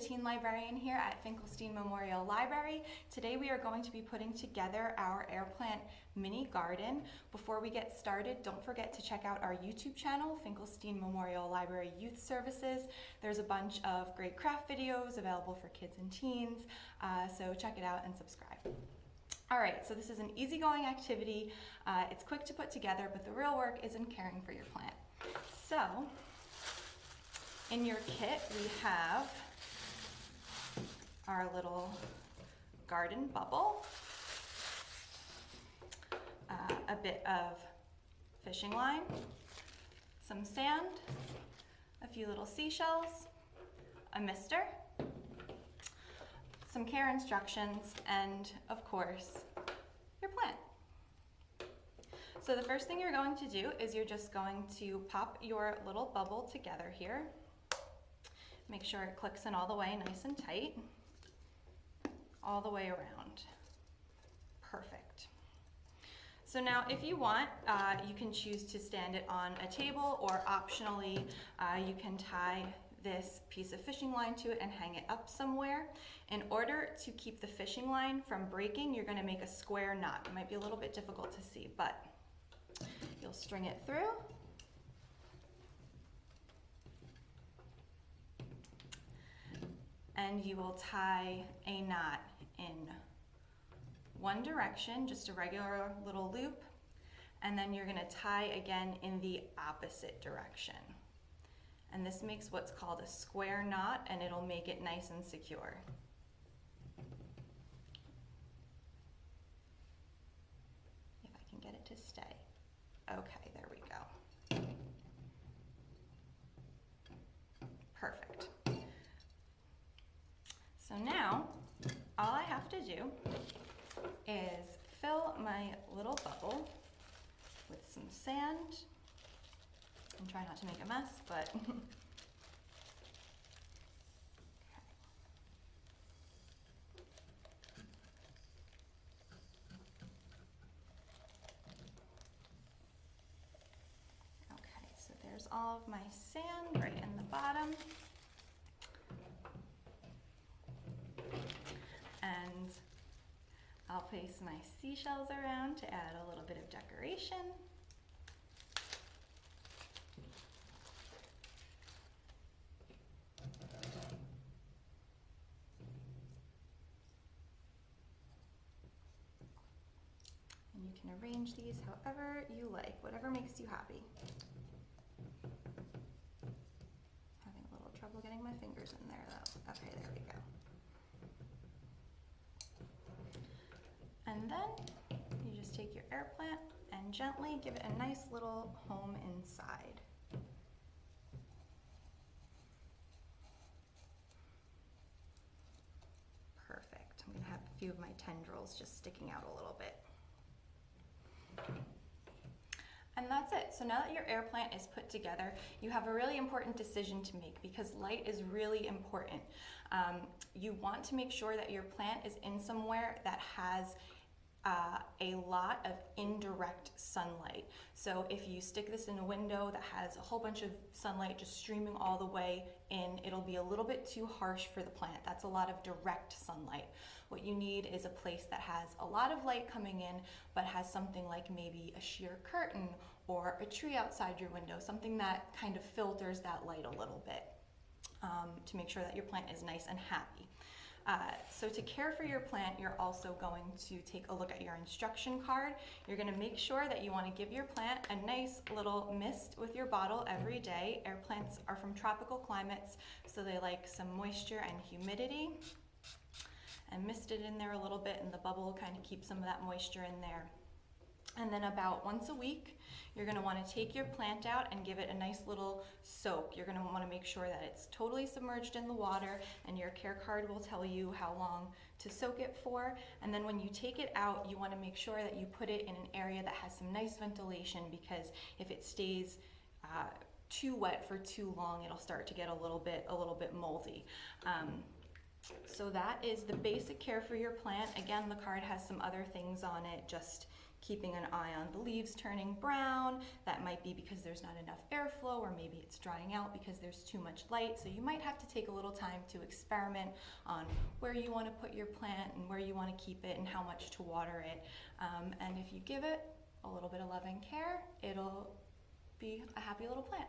teen librarian here at Finkelstein Memorial Library. Today we are going to be putting together our air plant mini garden. Before we get started, don't forget to check out our YouTube channel, Finkelstein Memorial Library Youth Services. There's a bunch of great craft videos available for kids and teens, so check it out and subscribe. All right, so this is an easygoing activity. It's quick to put together, but the real work is in caring for your plant. So, in your kit, we have our little garden bubble, a bit of fishing line, some sand, a few little seashells, a mister, some care instructions, and of course, your plant. So the first thing you're going to do is you're just going to pop your little bubble together here. Make sure it clicks in all the way nice and tight, all the way around. Perfect. So now if you want, you can choose to stand it on a table, or optionally, you can tie this piece of fishing line to it and hang it up somewhere. In order to keep the fishing line from breaking, you're going to make a square knot. It might be a little bit difficult to see, but you'll string it through. And you will tie a knot in one direction, just a regular little loop, and then you're going to tie again in the opposite direction. And this makes what's called a square knot, and it'll make it nice and secure. If I can get it to stay. Okay, there we go. Perfect. So now, all I have to do is fill my little bubble with some sand, and try not to make a mess, but okay, so there's all of my sand right in the bottom. And I'll place my seashells around to add a little bit of decoration. And you can arrange these however you like, whatever makes you happy. Having a little trouble getting my fingers in there though. Okay, there we go. And then you just take your air plant and gently give it a nice little home inside. Perfect. I'm going to have a few of my tendrils just sticking out a little bit. And that's it. So now that your air plant is put together, you have a really important decision to make, because light is really important. You want to make sure that your plant is in somewhere that has a lot of indirect sunlight. So if you stick this in a window that has a whole bunch of sunlight just streaming all the way in, it'll be a little bit too harsh for the plant. That's a lot of direct sunlight. What you need is a place that has a lot of light coming in, but has something like maybe a sheer curtain or a tree outside your window, something that kind of filters that light a little bit, to make sure that your plant is nice and happy. So to care for your plant, you're also going to take a look at your instruction card. You're going to make sure that you want to give your plant a nice little mist with your bottle every day. Air plants are from tropical climates, so they like some moisture and humidity. And mist it in there a little bit, and the bubble will kind of keep some of that moisture in there. And then about once a week, you're going to want to take your plant out and give it a nice little soak. You're going to want to make sure that it's totally submerged in the water, and your care card will tell you how long to soak it for. And then when you take it out, you want to make sure that you put it in an area that has some nice ventilation, because if it stays too wet for too long, it'll start to get a little bit moldy. So that is the basic care for your plant. Again, the card has some other things on it, just keeping an eye on the leaves turning brown. That might be because there's not enough airflow, or maybe it's drying out because there's too much light. So you might have to take a little time to experiment on where you want to put your plant and where you want to keep it and how much to water it. And if you give it a little bit of love and care, it'll be a happy little plant.